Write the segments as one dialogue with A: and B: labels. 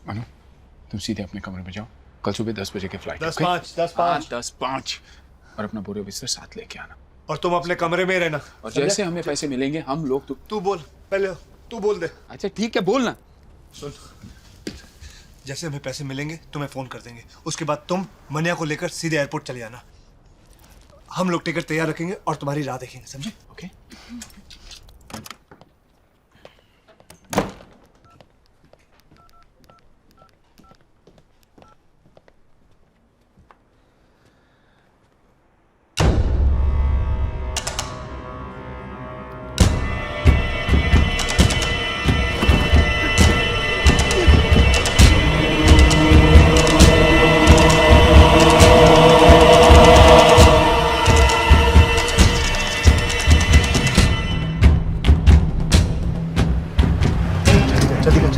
A: मनु, तुम सीधे अपने कमरे में जाओ, कल सुबह 10 बजे की फ्लाइट।
B: 10:05
A: और अपना बोरे बिस्तर साथ लेके आना।
B: और तुम अपने कमरे में रहना।
A: और जैसे हमें पैसे मिलेंगे हम लोग
B: तू बोल पहले, तू बोल दे।
A: अच्छा ठीक है, बोलना।
B: सुन, जैसे हमें पैसे मिलेंगे तुम्हें फोन कर देंगे, उसके बाद तुम मनिया को लेकर सीधे एयरपोर्ट चले जाना। हम लोग टिकट तैयार रखेंगे और तुम्हारी राह देखेंगे, समझे?
A: ओके।
B: जल्दी कर,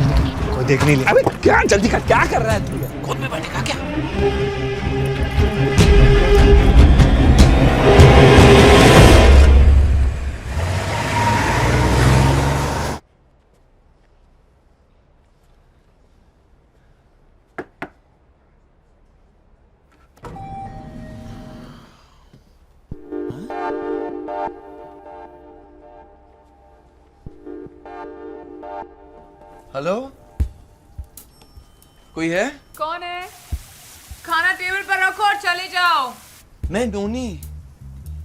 B: कोई देख नहीं ले।
C: अबे क्या जल्दी कर, क्या कर रहा है तू? खुद में बैठेगा क्या? हेलो, कोई है?
D: कौन है? खाना टेबल पर रखो और चले जाओ।
C: मैं नोनी,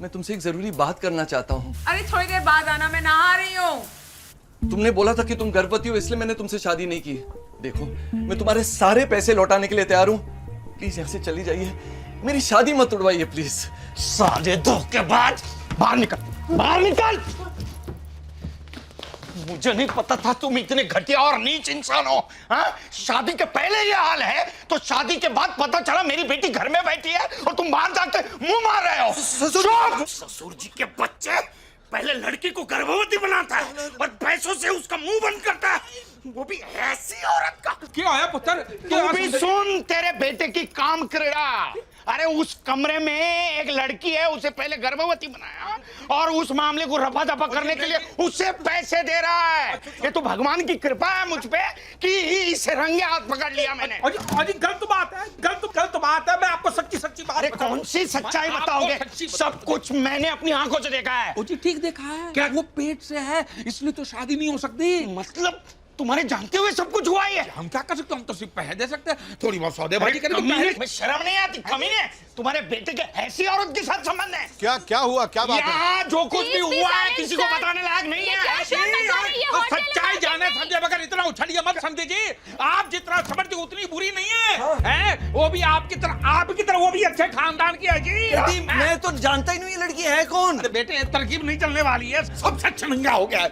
C: मैं तुमसे एक जरूरी बात करना चाहता हूँ।
D: अरे थोड़ी देर बाद आना, मैं नहा रही हूँ।
C: तुमने बोला था कि तुम गर्भवती हो, इसलिए मैंने तुमसे शादी नहीं की। देखो, मैं तुम्हारे सारे पैसे लौटाने के लिए तैयार हूँ। प्लीज यहाँ से चली जाइए, मेरी शादी मत उड़वाइए प्लीज।
E: साले धोखेबाज, बाहर निकल, बाहर निकल। मुझे नहीं पता था तुम इतने घटिया और नीच इंसान हो। हाँ? शादी के पहले ये हाल है तो शादी के बाद पता चला मेरी बेटी घर में बैठी है और तुम बाहर जाके मुंह मार रहे हो। ससुर जी के बच्चे, पहले लड़की को गर्भवती बनाता है और पैसों से उसका मुंह बंद करता है, वो भी ऐसी औरत का।
C: क्या आया पुत्र?
E: तू भी सुन, तेरे बेटे की काम क्रीड़ा। अरे उस कमरे में एक लड़की है, उसे पहले गर्भवती बनाया और उस मामले को रफा दफा करने के लिए उसे पैसे दे रहा है। ये तो भगवान की कृपा है मुझ पे कि इसे रंगे हाथ पकड़ लिया मैंने।
C: अजी गलत बात है, गलत बात है। मैं आपको सच्ची बात।
E: अरे कौन सी सच्चाई बताओगे? सब कुछ मैंने अपनी आंखों से देखा है।
C: जी ठीक देखा है। क्या वो पेट से है, इसलिए तो शादी नहीं हो सकती।
E: मतलब तुम्हारे जानते हुए सब कुछ हुआ है?
C: हम क्या कर सकते हैं? हम तो सिर्फ पैसे दे सकते हैं, थोड़ी बहुत सौदेबाजी करें।
E: मैं शर्म नहीं आती? कमीने, तुम्हारे बेटे के ऐसी औरत के साथ संबंध है?
B: क्या हुआ, क्या बात है?
E: यहाँ जो कुछ भी हुआ है किसी को बताने लायक नहीं है।
C: सच्चाई जाने समझे बगैर इतना उछलिए मत समझे जी। आप जितना समझते उतनी बुरी नहीं है, हैं? वो भी आपकी तरह वो भी अच्छे खानदान की है जी।
F: मैं तो जानता ही नहीं ये लड़की है कौन।
C: बेटे तरकीब नहीं चलने वाली है, सब सच नंगा हो गया है।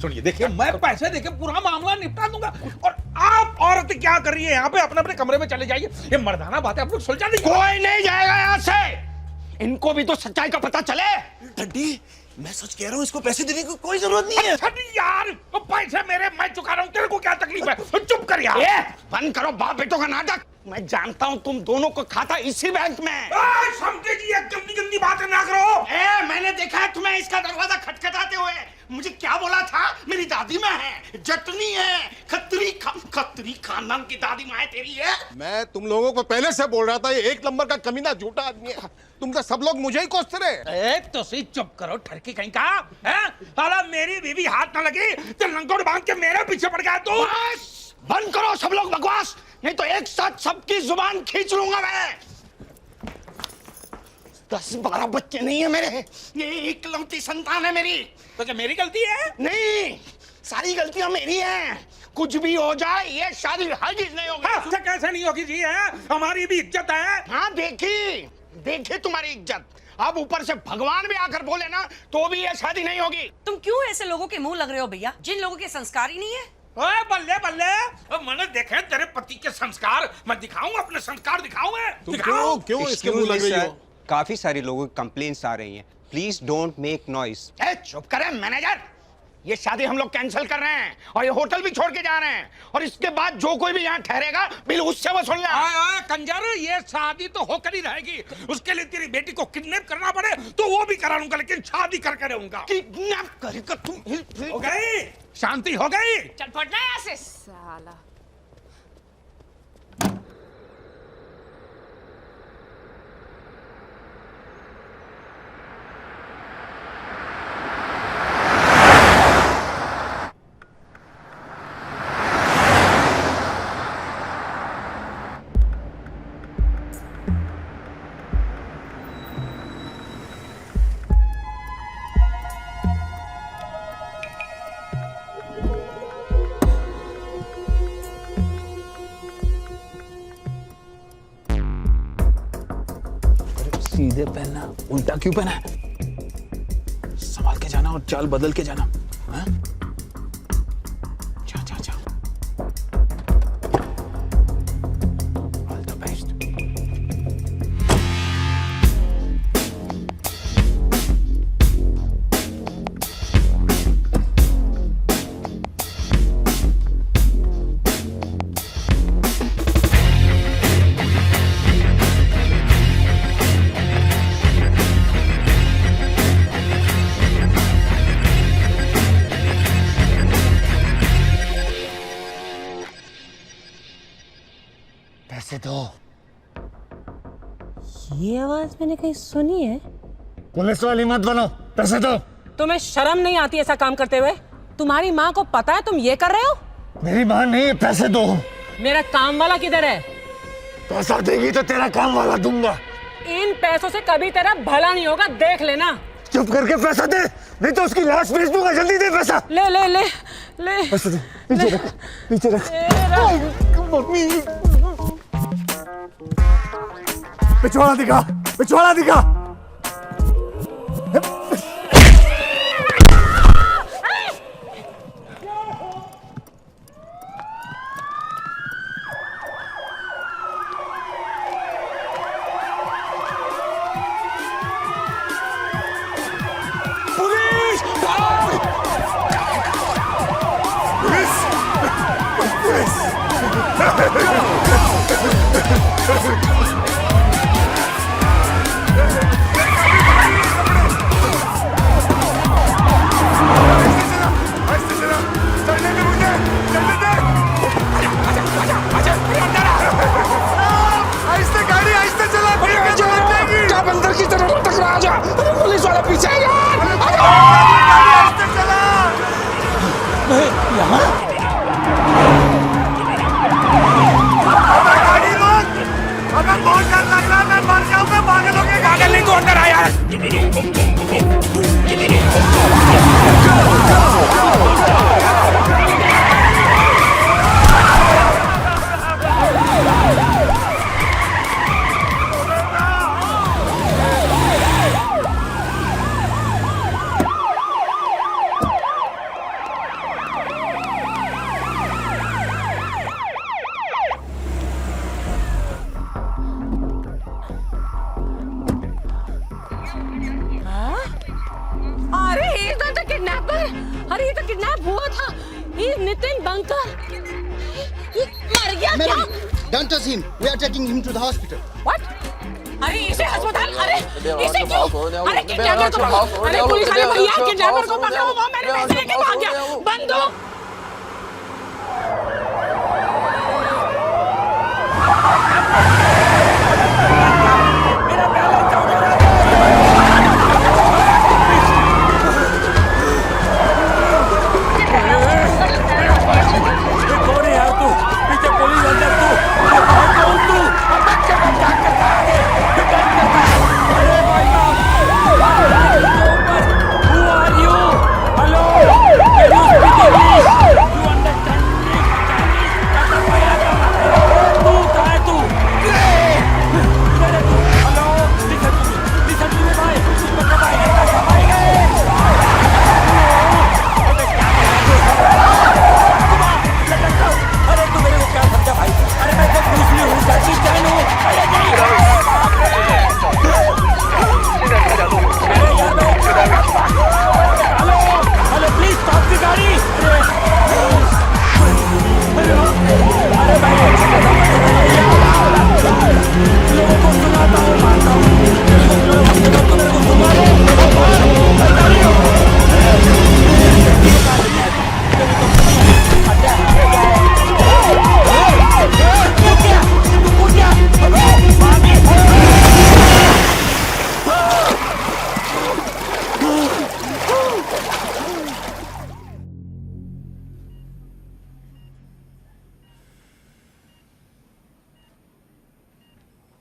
C: सुनिए, देखिए मैं पैसे देके पूरा मामला निपटा दूंगा और आप औरत क्या कर रही है यहाँ पे? अपने अपने कमरे में चले जाइए। ये मर्दाना बात है, आप लोग सुलझा दीजिए।
E: कोई नहीं जाएगा यहाँ से, इनको भी तो सच्चाई का पता चले।
F: डड्डी, मैं सच कह रहा हूँ, इसको पैसे देने की कोई जरूरत नहीं है।
C: यार, वो पैसे मेरे, मैं चुका रहा हूँ, तेरे को क्या तकलीफ है? चुप कर यार।
E: बंद करो बाप बेटों का नाटक। मैं जानता हूँ तुम दोनों को खाता इसी बैंक में।
C: समझे जी, ये गंदी बातें ना करो।
E: मैंने देखा है तुम्हें इसका दरवाजा खटखटाते हुए। मुझे क्या बोला था? मेरी दादी माँ है, जटनी है, खत्री खानदान की दादी माँ है तेरी है।
G: मैं तुम लोगों को पहले से बोल रहा था, ये एक नंबर का कमीना झूठा आदमी है। तुम तो सब लोग मुझे ही कोसते रहे।
C: तो सही चुप करो, ठरकी कहीं का है? हाला मेरी बीवी हाथ ना लगी तो लंगोट बांध के मेरे पीछे पड़ गया तू।
E: बंद करो सब लोग बकवास, नहीं तो एक साथ सबकी जुबान खींच लूंगा मैं। 10-12 बच्चे नहीं है मेरे, ये इकलौती संतान है मेरी।
C: तो क्या मेरी गलती है?
E: नहीं, सारी गलतियां मेरी हैं। कुछ भी हो जाए ये शादी हरगिज नहीं होगी।
C: अच्छा कैसे नहीं होगी जी? है हमारी भी इज्जत है।
E: हाँ देखी तुम्हारी इज्जत। अब ऊपर से भगवान भी आकर बोले ना तो भी ये शादी नहीं होगी।
H: तुम क्यों ऐसे लोगों के मुंह लग रहे हो भैया, जिन लोगों के संस्कार ही नहीं है?
C: ओए बल्ले मैंने देखे तेरे पति के संस्कार, मैं दिखाऊं अपने संस्कार दिखाऊं मैं?
G: तुम क्यों इसके मुंह लग रही हो?
I: काफी सारी लोगों की कंप्लेंट्स आ रही हैं। Please don't make noise.
E: चुप करें मैनेजर, ये शादी हम लोग कैंसिल कर रहे हैं और ये होटल भी छोड़ के जा रहे हैं और इसके बाद जो कोई भी यहाँ ठहरेगा बिल उससे वसूलना।
C: कंजर, ये शादी तो होकर ही रहेगी। उसके लिए तेरी बेटी को किडनैप करना पड़े तो वो भी करा लूंगा, लेकिन शादी करके रहूंगा।
E: किडनैप करेगा तुम?
C: हो गई शांति, हो गई।
D: चल पड़ना यहाँ से साला।
A: सीधे पहनना, उल्टा क्यों पहना है? संभाल के जाना और चाल बदल के जाना। हाँ? जा जा जा। All the best.
E: पैसे दो।
H: ये आवाज मैंने कहीं सुनी है।
E: पुलिस वाली मत बनो, पैसे दो।
H: तुम्हें शर्म नहीं आती ऐसा काम करते हुए? तुम्हारी माँ को पता है तुम ये कर रहे हो?
E: मेरी माँ नहीं, पैसे दो।
H: मेरा काम वाला किधर है?
E: पैसा देगी तो तेरा काम वाला दूंगा।
H: इन पैसों से कभी तेरा भला नहीं होगा, देख लेना।
E: चुप करके पैसा दे, नहीं तो उसकी लाश भेज दूंगा। जल्दी दे पैसा।
H: ले ले ले ले
E: पैसा दे। नीचे रख, नीचे रख।
B: पिछवाड़ा दिखा, पिछवाड़ा दिखा।
E: पुलिस! भाग! पुलिस!
C: बंदर की तरह टकरा जा। अरे पुलिस वाला पीछे है यार।
B: अगर बहुत डर लग रहा है मैं मर जाऊंगा, पागल हो गए।
C: पागल नहीं तो अंदर आ यार।
H: अरे ये तो किडनैप हुआ था। ये नितिन बंकर ये मर गया क्या?
F: Don't touch him. We are taking him to the hospital.
H: What? अरे इसे अस्पताल, अरे इसे क्यों? अरे किडनैपर को पकड़ो। अरे पुलिस वाले भैया किडनैपर को पकड़ो, वो मेरे पैसे लेके भाग गया। बंदूक।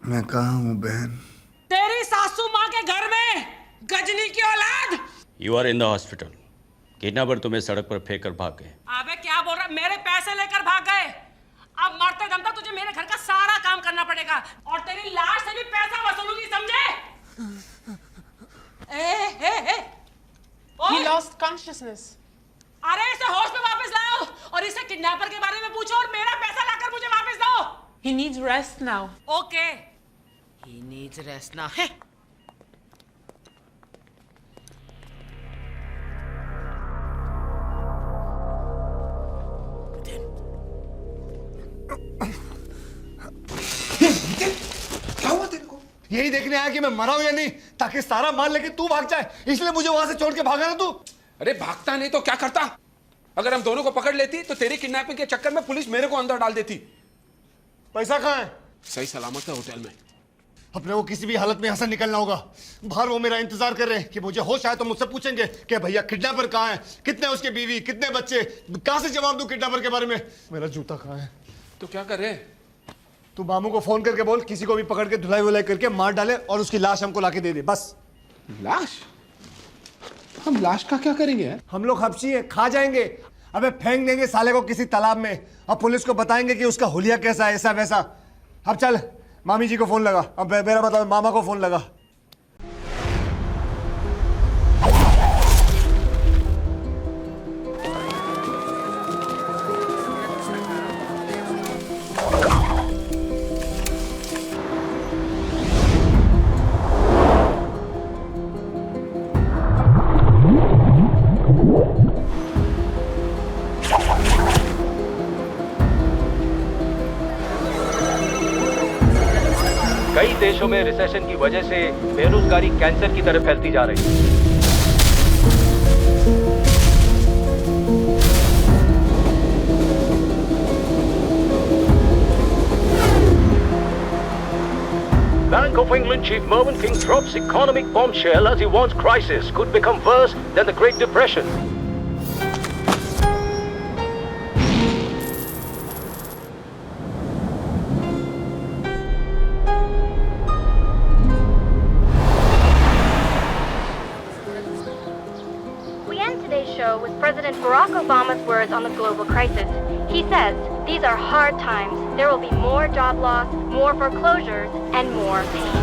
F: मैं कहाँ हूँ बहन?
H: तेरी सासू माँ के घर में, गजनी की औलाद।
J: You are in the hospital. Kidnapper तुम्हें सड़क पर फेंक कर भाग गए।
H: अबे क्या बोल रहा? मेरे पैसे लेकर भाग गए। अब मरते दम तक तुझे मेरे घर का सारा काम करना पड़ेगा और तेरी लाश से भी पैसा वसूलूंगी, समझे? He lost consciousness. अरे इसे होश में वापस लाओ और इसे किडनैपर के बारे में पूछो और मेरा पैसा लाकर मुझे वापस दो. He needs rest now. Okay. He needs rest now.
B: क्या हुआ तेरे को? यही देखने आया कि मैं मरा हूं या नहीं, ताकि सारा माल लेके तू भाग जाए, इसलिए मुझे वहां से छोड़ के भागा ना तू.
C: अरे भागता नहीं तो क्या करता? अगर हम दोनों को पकड़ लेती तो तेरी किडनैपिंग के चक्कर में पुलिस मेरे को अंदर डाल देती.
B: पैसा कहाँ है?
C: सही सलामत है होटल में.
B: अपने को किसी भी हालत में यहाँ से निकलना होगा. बाहर वो मेरा इंतजार कर रहे हैं कि मुझे होश आए तो मुझसे पूछेंगे कि भैया किडनैपर कहाँ है, कितने उसके बीवी, कितने बच्चे. कहाँ से जवाब दूं किडनैपर के बारे में? मेरा जूता कहाँ है?
C: तो क्या करे?
B: तू मामू को फोन करके बोल किसी को भी पकड़ के धुलाई वुलाई करके मार डाले और उसकी लाश हमको लाके दे दे. बस.
C: लाश? हम लाश का क्या करेंगे?
B: हम लोग हबशी हैं, खा जाएंगे. अबे फेंक देंगे साले को किसी तालाब में. अब पुलिस को बताएंगे कि उसका हुलिया कैसा है, ऐसा वैसा. अब चल मामी जी को फोन लगा. अब मेरा मतलब मामा को फोन लगा.
K: कई देशों में रिसेशन की वजह से बेरोजगारी कैंसर की तरह फैलती जा रही है. Bank of England Chief Mervyn King drops economic bombshell as he warns crisis could become worse than the Great Depression.
L: With President Barack Obama's words on the global crisis. He says, these are hard times. There will be more job loss, more foreclosures, and more pain.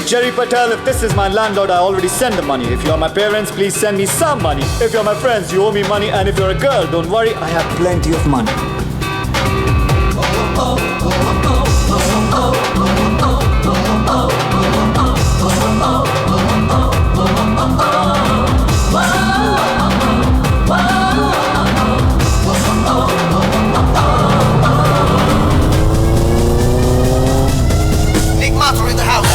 M: Jerry Patel, if this is my landlord, I already sent the money. If you're my parents, please send me some money. If you're my friends, you owe me money. And if you're a girl, don't worry, I have plenty of money.
F: Nick Matter in the house.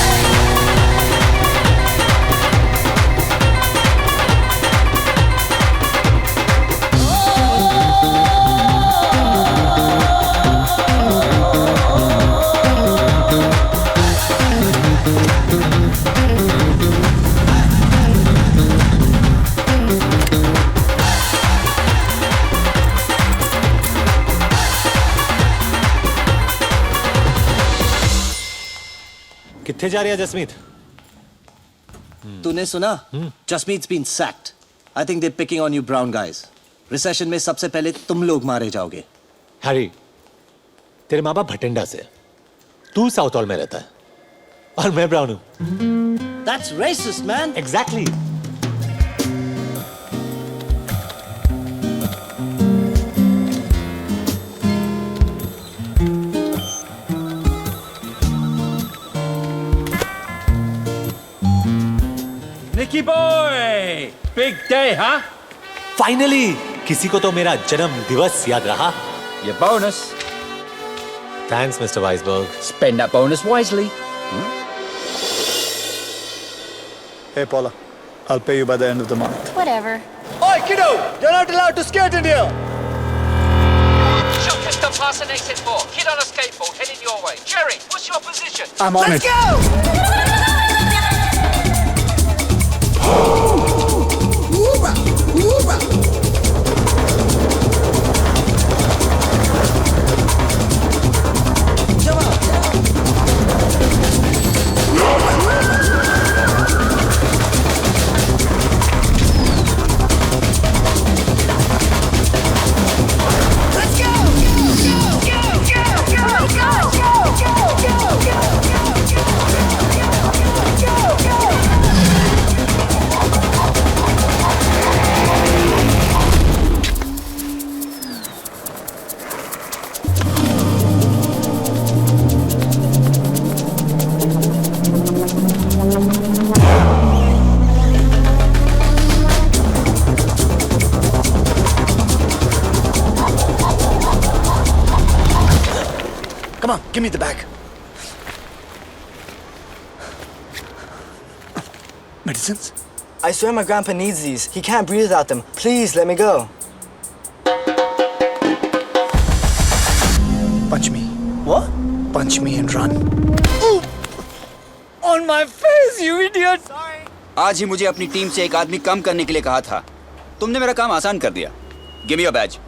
M: किथे जा रही है जसमीत?
F: तूने सुना? Jasmeet's been sacked. I think they're picking on you brown guys. Recession में सबसे पहले तुम लोग मारे जाओगे.
M: हैरी, तेरे माँ बाप भटिंडा से, तू साउथ हॉल में रहता है और मैं ब्राउन हूँ.
F: That's racist, man.
M: Exactly.
K: Nicky boy, big day, huh?
M: Finally, किसी को तो मेरा जन्म दिवस याद रहा.
K: Your bonus.
M: Thanks, Mr. Weisberg.
K: Spend that bonus wisely.
M: Hey, Paula, I'll pay you by the end of the month.
L: Whatever.
M: Oi, kiddo! You're not allowed to skate in here.
K: Shopkeeper past an exit 4. Kid on a skateboard heading your way. Jerry, what's your position?
M: I'm on it.
F: Let's go!
M: Come on, give me the bag. Medicines?
N: I swear my grandpa needs these. He can't breathe without them. Please let me go.
M: Punch me.
N: What?
M: Punch me and run.
N: On my face, you idiot! Sorry.
O: आज ही मुझे अपनी team से एक आदमी कम करने के लिए कहा था। तुमने मेरा काम आसान कर दिया। Give me your badge.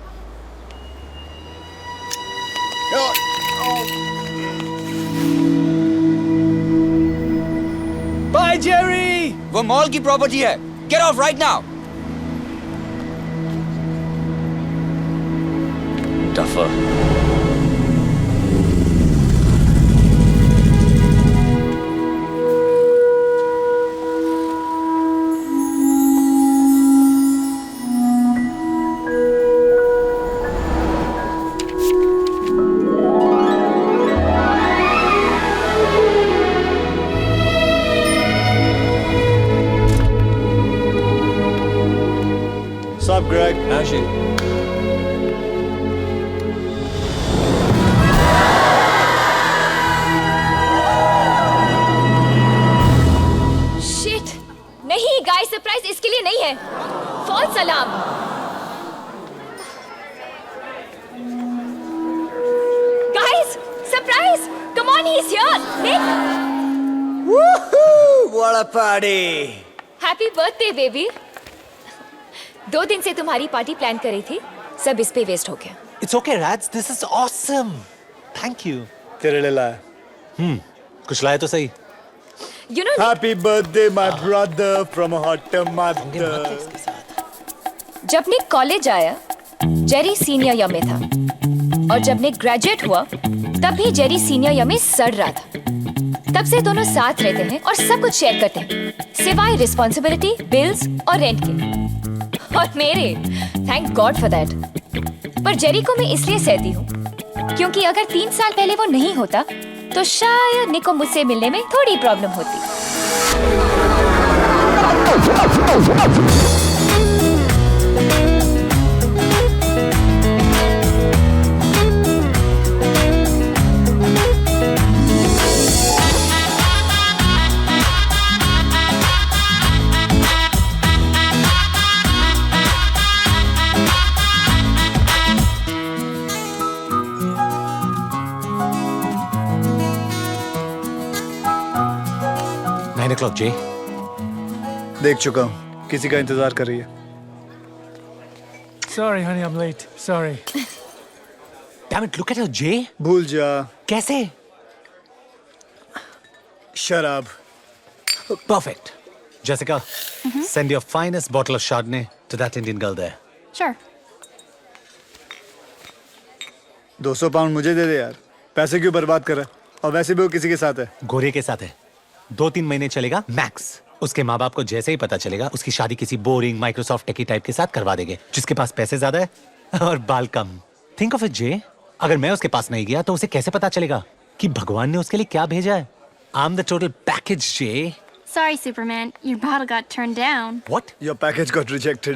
N: Bye, Jerry!
O: वो मॉल की प्रॉपर्टी है। Get off right now. Duffer.
M: What's up, Greg?
F: Ashley.
L: Shit! नहीं, गाइस सरप्राइज इसके लिए नहीं है। False alarm. Guys, surprise! Come on, he is here. निक!
N: Woohoo! What a party!
L: Happy birthday baby. 2 दिन से तुम्हारी पार्टी प्लान करी थी, सब इस पे वेस्ट हो गया।
F: It's okay, Rats. This is awesome. Thank you.
M: तेरे लिए लाया।
F: कुछ लाए तो सही।
L: You know,
M: Happy birthday, my brother from a hot mother.
L: जब निक कॉलेज आया, जेरी सीनियर ईयर में था, और जब निक ग्रेजुएट हुआ, तब भी जेरी सीनियर ईयर में सड़ रहा था। तब से दोनों साथ रहते हैं और सब कुछ शेयर करते हैं, सिवाय रिस्पॉन्सिबिलिटी, बिल्स और रेंट के। और मेरे, थैंक गॉड फॉर दैट। पर जेरी को मैं इसलिए सहती हूँ क्योंकि अगर 3 साल पहले वो नहीं होता तो शायद निक को मुझसे मिलने में थोड़ी प्रॉब्लम होती।
F: o'clock, Jay.
M: देख चुका हूँ, किसी का इंतजार कर रही है।
N: Sorry, honey, I'm late. Sorry.
F: Damn it, look at her, Jay.
M: भूल जा।
F: कैसे?
M: शराब।
F: Perfect. Jessica, send your finest bottle of Chardonnay to that Indian girl there.
L: Sure.
M: 200 pound मुझे दे दे यार। पैसे क्यों बर्बाद कर रहा है? और वैसे भी वो किसी के साथ है।
F: गोरे के साथ है। 2-3 महीने चलेगा मैक्स। उसके माँ बाप को जैसे ही पता चलेगा, उसकी शादी किसी बोरिंग माइक्रोसॉफ्ट टेकी टाइप के साथ करवा देंगे, जिसके पास पैसे ज्यादा है और बाल कम। थिंक ऑफ इट जे, अगर मैं उसके पास नहीं गया तो उसे कैसे पता चलेगा कि भगवान ने उसके लिए क्या भेजा है? I am the total package J.
L: Sorry, Superman. Your bottle got turned down.
F: What?
M: Your package got rejected.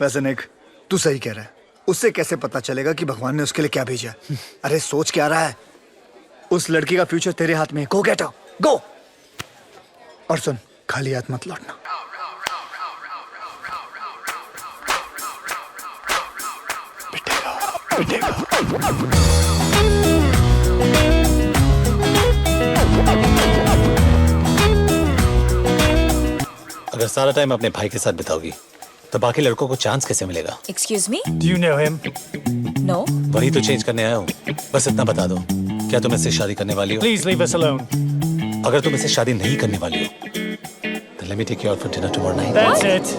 M: वैसे निक, तू सही कह रहा है। उससे कैसे पता चलेगा कि भगवान ने उसके लिए क्या भेजा? अरे सोच क्या रहा है? उस लड़की का फ्यूचर तेरे हाथ में है। Go get her. Go. और सुन, खाली हाथ मत लौटना।
F: अगर सारा टाइम अपने भाई के साथ बिताओगी तो बाकी लड़कों को चांस कैसे मिलेगा?
L: Excuse me?
N: Do you know him?
L: No.
F: वही तो चेंज करने आया हूँ। बस इतना बता दो, क्या तुम इससे शादी करने वाली हो?
N: Please leave us alone.
F: अगर तुम इससे शादी नहीं करने वाली हो, then let me take you out for dinner tomorrow night.
N: That's it.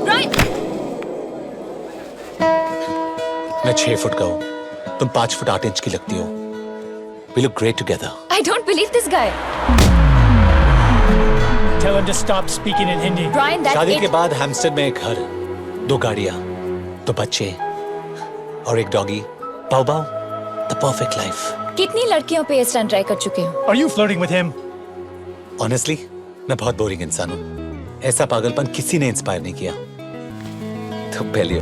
L: Right.
F: मैं 6 फुट का हूँ, तुम 5 फुट 8 इंच की लगती हो। We look great together.
L: I don't believe this guy.
N: Tell him to stop speaking in Hindi.
L: Brian, that
F: शादी
L: it...
F: के बाद हैम्स्टर्ड में एक घर, 2 गाड़ियाँ, 2 बच्चे और एक doggy. Pav pav, the perfect life.
L: कितनी लड़कियों पे इस तरह ट्राई कर चुके हो?
N: Are you flirting with him?
F: Honestly, मैं बहुत बोरिंग इंसान हूँ। ऐसा पागलपन किसी ने इंस्पायर नहीं किया। तो पहले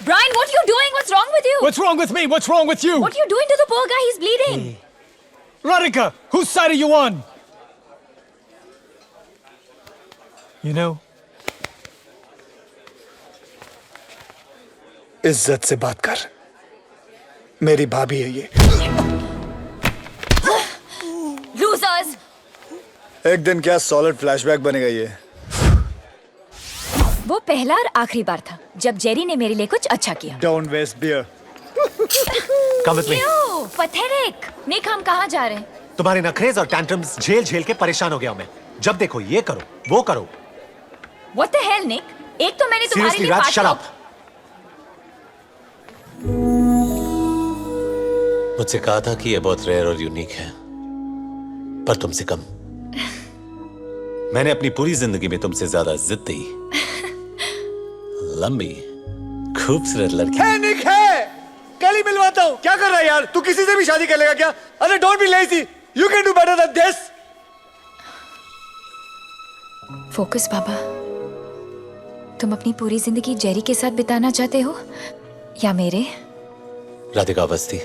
L: Brian, what are you doing? What's wrong with you?
F: What's wrong with me? What's wrong with you?
L: What are you doing to the poor guy? He's bleeding.
F: Radhika, whose side are you on? You know,
M: इज्जत से बात कर, मेरी भाभी है ये।
L: Losers!
M: एक दिन क्या सॉलिड फ्लैशबैक बनेगा ये।
L: वो पहला और आखिरी बार था जब जेरी ने मेरे लिए कुछ अच्छा किया।
M: Don't waste beer.
F: come with me.
L: क्यों? Pathetic. निक, हम कहाँ जा रहे हैं?
F: तुम्हारे नखरेज और टैंट्रम्स झेल झेल के परेशान हो गया हूं मैं। जब देखो ये करो, वो करो।
L: What the hell, Nick? एक तो मैंने तुम्हारे
F: Seriously,
L: लिए
F: Raj,
L: पार्ट
F: shut
L: को-
F: up. मुझसे कहा था कि ये बहुत रेयर और यूनिक है, पर तुमसे कम। मैंने अपनी पूरी जिंदगी में तुमसे ज्यादा जिद्दी, लंबी, खूबसूरत लड़की।
M: है निक है, कल ही मिलवाता हूँ। क्या कर रहा है यार? तू किसी से भी शादी कर लेगा क्या? अरे don't be lazy, you can do better than this.
L: Focus बाबा, तुम अपनी पूरी जिंदगी जेरी के साथ बिताना चाहते हो या मेरे?
F: राधिका अवस्थी,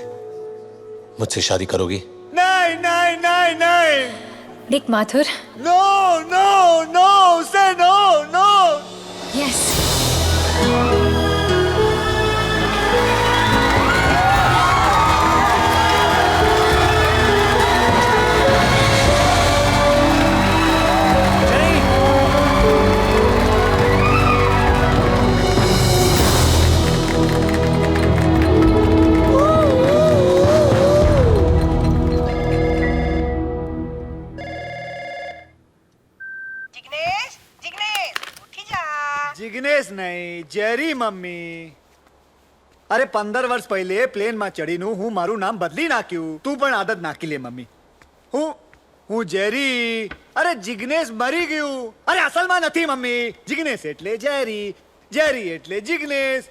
F: मुझसे शादी करोगी?
M: नहीं नहीं नहीं नहीं।
L: निक माथुर।
M: नो नो नो, से नो नो।
L: यस।
M: जिग्नेश नहीं, जेरी मम्मी। अरे 15 વર્ષ પહેલે પ્લેન માં ચડીનું હું મારું નામ બદલી નાખ્યું। તું પણ આદત નાખી લે મમ્મી। હું જેરી। અરે જિગ્નેશ મરી ગયું। અરે અસલમાં નથી મમ્મી, જિગ્નેશ એટલે જેરી, જેરી એટલે જિગ્નેશ।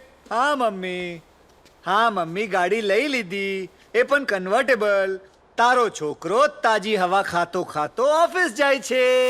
M: હા મમ્મી ગાડી લઈ લીધી, એ પણ કન્વર્ટેબલ। તારો છોકરો તાજી હવા ખાતો ખાતો ઓફિસ જાય છે।